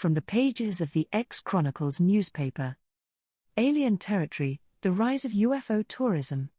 From the pages of the X-Chronicles newspaper. Alien territory, the rise of UFO tourism.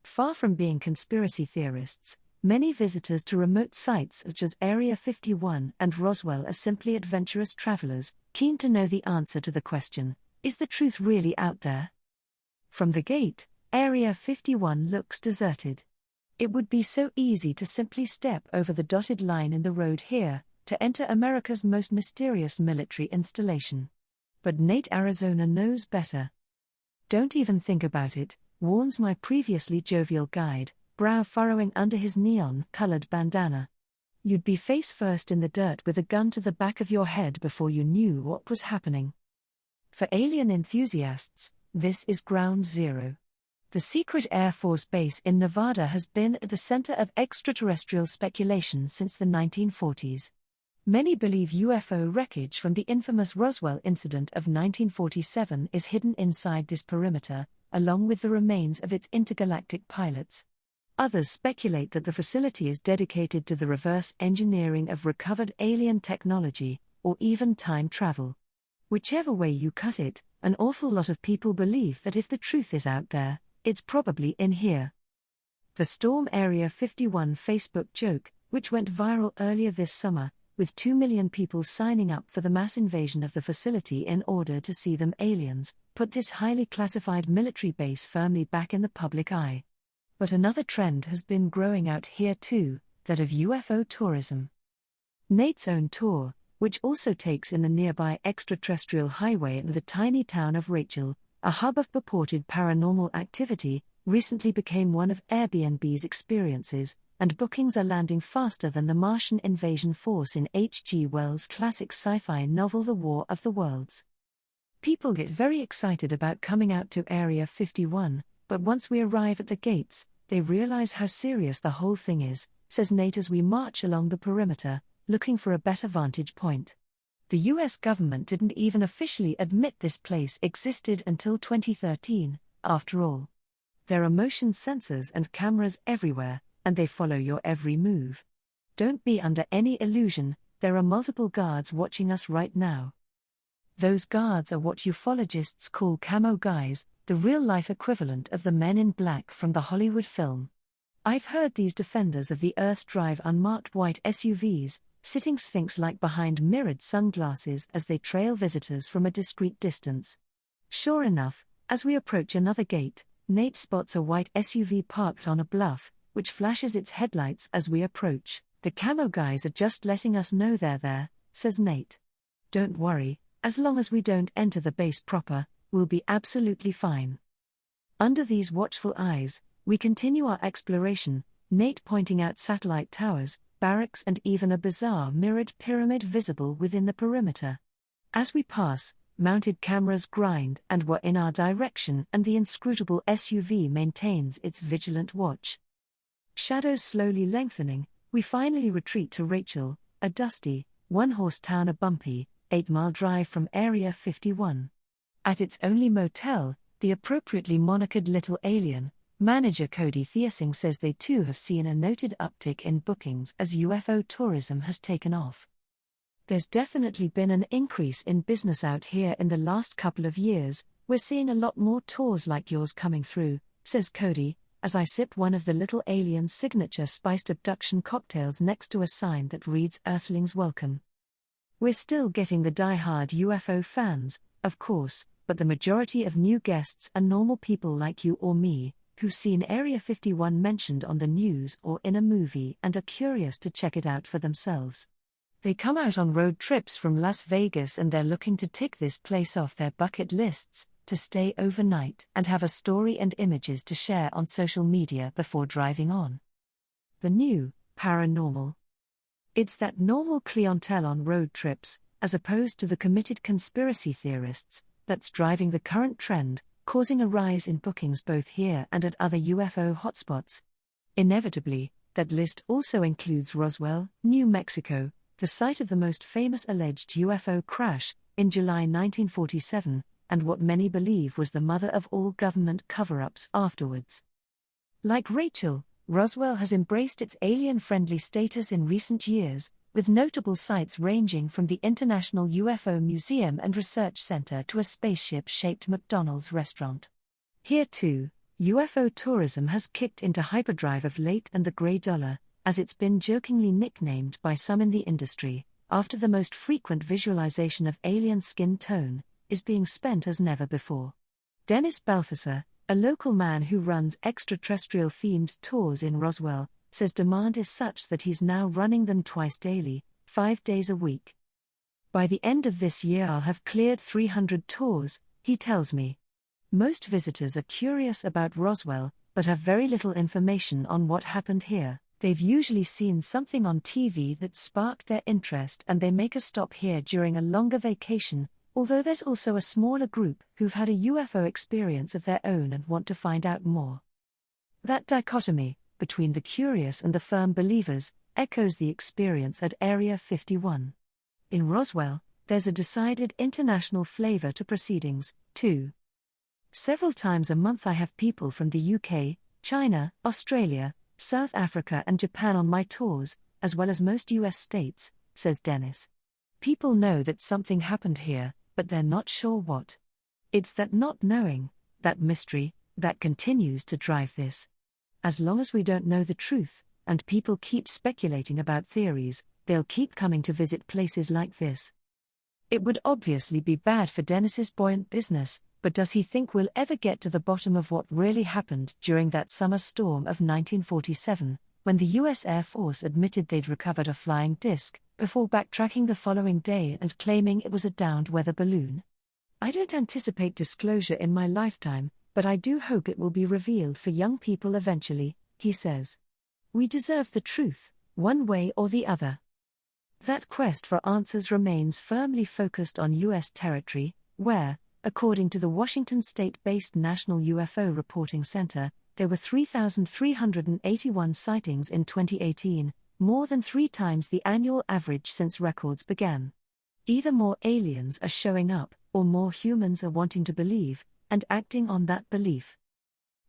Far from being conspiracy theorists, many visitors to remote sites such as Area 51 and Roswell are simply adventurous travelers, keen to know the answer to the question, is the truth really out there? From the gate, Area 51 looks deserted. It would be so easy to simply step over the dotted line in the road here, to enter America's most mysterious military installation. But Nate, Arizona knows better. Don't even think about it, warns my previously jovial guide, brow furrowing under his neon-colored bandana. You'd be face first in the dirt with a gun to the back of your head before you knew what was happening. For alien enthusiasts, this is ground zero. The secret Air Force base in Nevada has been at the center of extraterrestrial speculation since the 1940s. Many believe UFO wreckage from the infamous Roswell incident of 1947 is hidden inside this perimeter, along with the remains of its intergalactic pilots. Others speculate that the facility is dedicated to the reverse engineering of recovered alien technology, or even time travel. Whichever way you cut it, an awful lot of people believe that if the truth is out there, it's probably in here. The Storm Area 51 Facebook joke, which went viral earlier this summer, with 2 million people signing up for the mass invasion of the facility in order to see them aliens, put this highly classified military base firmly back in the public eye. But another trend has been growing out here too, that of UFO tourism. Nate's own tour, which also takes in the nearby extraterrestrial highway and the tiny town of Rachel, a hub of purported paranormal activity, recently became one of Airbnb's experiences, and bookings are landing faster than the Martian invasion force in H.G. Wells' classic sci-fi novel The War of the Worlds. People get very excited about coming out to Area 51, but once we arrive at the gates, they realize how serious the whole thing is, says Nate as we march along the perimeter, looking for a better vantage point. The US government didn't even officially admit this place existed until 2013, after all. There are motion sensors and cameras everywhere, and they follow your every move. Don't be under any illusion, there are multiple guards watching us right now. Those guards are what ufologists call camo guys, the real-life equivalent of the men in black from the Hollywood film. I've heard these defenders of the Earth drive unmarked white SUVs, sitting sphinx-like behind mirrored sunglasses as they trail visitors from a discreet distance. Sure enough, as we approach another gate, Nate spots a white SUV parked on a bluff, which flashes its headlights as we approach. The camo guys are just letting us know they're there, says Nate. Don't worry, as long as we don't enter the base proper, we'll be absolutely fine. Under these watchful eyes, we continue our exploration, Nate pointing out satellite towers, barracks and even a bizarre mirrored pyramid visible within the perimeter. As we pass, mounted cameras grind and were in our direction and the inscrutable SUV maintains its vigilant watch. Shadows slowly lengthening, we finally retreat to Rachel, a dusty, one-horse town, a bumpy, 8-mile drive from Area 51. At its only motel, the appropriately monikered Little Alien, manager Cody Thiersing says they too have seen a noted uptick in bookings as UFO tourism has taken off. There's definitely been an increase in business out here in the last couple of years, we're seeing a lot more tours like yours coming through, says Cody, as I sip one of the Little Alien's signature spiced abduction cocktails next to a sign that reads Earthlings Welcome. We're still getting the die-hard UFO fans, of course, but the majority of new guests are normal people like you or me, who've seen Area 51 mentioned on the news or in a movie and are curious to check it out for themselves. They come out on road trips from Las Vegas and they're looking to tick this place off their bucket lists, to stay overnight and have a story and images to share on social media before driving on. The new paranormal. It's that normal clientele on road trips, as opposed to the committed conspiracy theorists, that's driving the current trend, causing a rise in bookings both here and at other UFO hotspots. Inevitably, that list also includes Roswell, New Mexico, the site of the most famous alleged UFO crash, in July 1947, and what many believe was the mother of all government cover-ups afterwards. Like Rachel, Roswell has embraced its alien-friendly status in recent years, with notable sites ranging from the International UFO Museum and Research Center to a spaceship-shaped McDonald's restaurant. Here too, UFO tourism has kicked into hyperdrive of late, and the grey dollar, as it's been jokingly nicknamed by some in the industry, after the most frequent visualization of alien skin tone, is being spent as never before. Dennis Balthasar, a local man who runs extraterrestrial-themed tours in Roswell, says demand is such that he's now running them twice daily, 5 days a week. By the end of this year I'll have cleared 300 tours, he tells me. Most visitors are curious about Roswell, but have very little information on what happened here. They've usually seen something on TV that sparked their interest and they make a stop here during a longer vacation, although there's also a smaller group who've had a UFO experience of their own and want to find out more. That dichotomy, between the curious and the firm believers, echoes the experience at Area 51. In Roswell, there's a decided international flavor to proceedings, too. Several times a month I have people from the UK, China, Australia, South Africa and Japan on my tours, as well as most US states, says Dennis. People know that something happened here, but they're not sure what. It's that not knowing, that mystery, that continues to drive this. As long as we don't know the truth, and people keep speculating about theories, they'll keep coming to visit places like this. It would obviously be bad for Dennis's buoyant business, but does he think we'll ever get to the bottom of what really happened during that summer storm of 1947, when the US Air Force admitted they'd recovered a flying disc, before backtracking the following day and claiming it was a downed weather balloon? I don't anticipate disclosure in my lifetime, but I do hope it will be revealed for young people eventually, he says. We deserve the truth, one way or the other. That quest for answers remains firmly focused on US territory, where, according to the Washington state-based National UFO Reporting Center, there were 3,381 sightings in 2018, more than 3 times the annual average since records began. Either more aliens are showing up, or more humans are wanting to believe, and acting on that belief.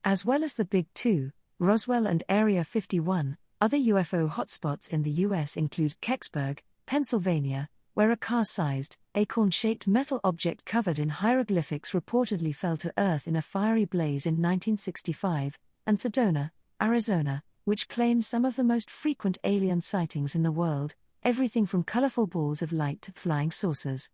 As well as the big two, Roswell and Area 51, other UFO hotspots in the US include Kecksburg, Pennsylvania, where a car-sized, acorn-shaped metal object covered in hieroglyphics reportedly fell to Earth in a fiery blaze in 1965, and Sedona, Arizona, which claims some of the most frequent alien sightings in the world, everything from colorful balls of light to flying saucers.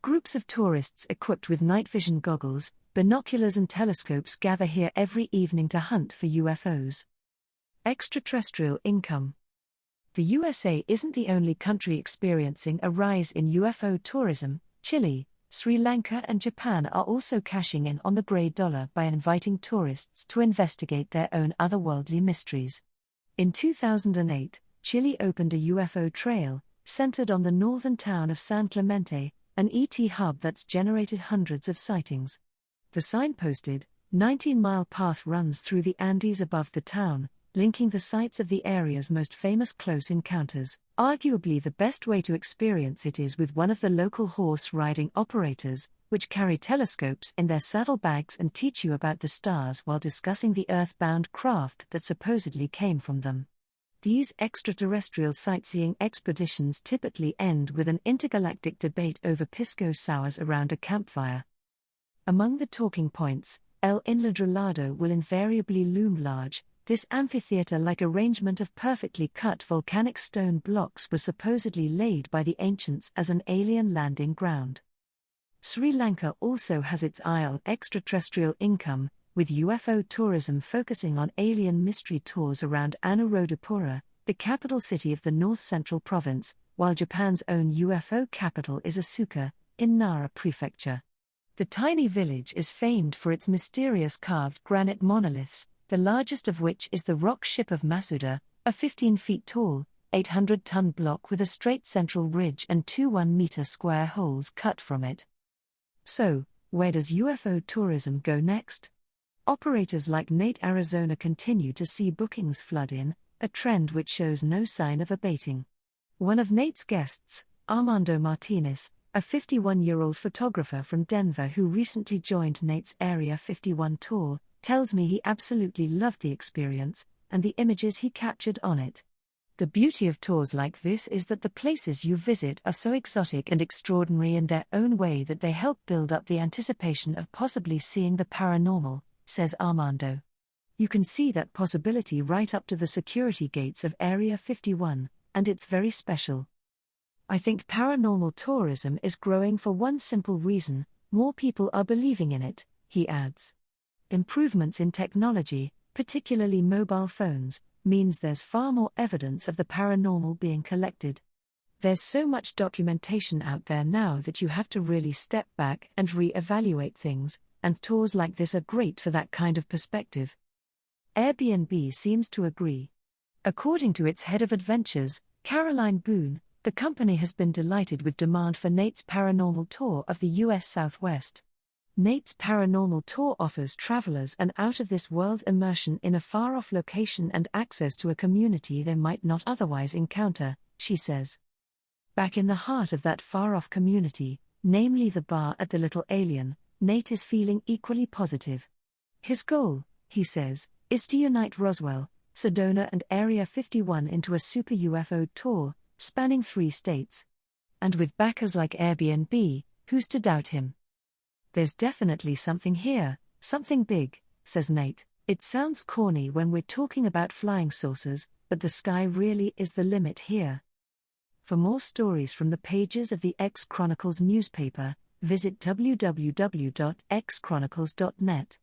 Groups of tourists equipped with night vision goggles, binoculars and telescopes gather here every evening to hunt for UFOs. Extraterrestrial income. The USA isn't the only country experiencing a rise in UFO tourism. Chile, Sri Lanka and Japan are also cashing in on the grey dollar by inviting tourists to investigate their own otherworldly mysteries. In 2008, Chile opened a UFO trail, centered on the northern town of San Clemente, an ET hub that's generated hundreds of sightings. The signposted, 19-mile path runs through the Andes above the town, linking the sites of the area's most famous close encounters. Arguably the best way to experience it is with one of the local horse-riding operators, which carry telescopes in their saddlebags and teach you about the stars while discussing the earthbound craft that supposedly came from them. These extraterrestrial sightseeing expeditions typically end with an intergalactic debate over pisco sours around a campfire. Among the talking points, El Enladrilado will invariably loom large. This amphitheater-like arrangement of perfectly cut volcanic stone blocks was supposedly laid by the ancients as an alien landing ground. Sri Lanka also has its eye on extraterrestrial income, with UFO tourism focusing on alien mystery tours around Anuradhapura, the capital city of the north-central province, while Japan's own UFO capital is Asuka, in Nara Prefecture. The tiny village is famed for its mysterious carved granite monoliths, the largest of which is the rock ship of Masuda, a 15-feet-tall, 800-ton block with a straight central ridge and 2 1-meter square holes cut from it. So, where does UFO tourism go next? Operators like Nate Arizona continue to see bookings flood in, a trend which shows no sign of abating. One of Nate's guests, Armando Martinez, a 51-year-old photographer from Denver who recently joined Nate's Area 51 tour, tells me he absolutely loved the experience, and the images he captured on it. The beauty of tours like this is that the places you visit are so exotic and extraordinary in their own way that they help build up the anticipation of possibly seeing the paranormal, says Armando. You can see that possibility right up to the security gates of Area 51, and it's very special. I think paranormal tourism is growing for one simple reason: more people are believing in it, he adds. Improvements in technology, particularly mobile phones, means there's far more evidence of the paranormal being collected. There's so much documentation out there now that you have to really step back and re-evaluate things, and tours like this are great for that kind of perspective. Airbnb seems to agree. According to its head of adventures, Caroline Boone, the company has been delighted with demand for Nate's paranormal tour of the U.S. Southwest. Nate's paranormal tour offers travelers an out-of-this-world immersion in a far-off location and access to a community they might not otherwise encounter, she says. Back in the heart of that far-off community, namely the bar at the Little Alien, Nate is feeling equally positive. His goal, he says, is to unite Roswell, Sedona and Area 51 into a super UFO tour, spanning 3 states. And with backers like Airbnb, who's to doubt him? There's definitely something here, something big, says Nate. It sounds corny when we're talking about flying saucers, but the sky really is the limit here. For more stories from the pages of the X Chronicles newspaper, visit www.xchronicles.net.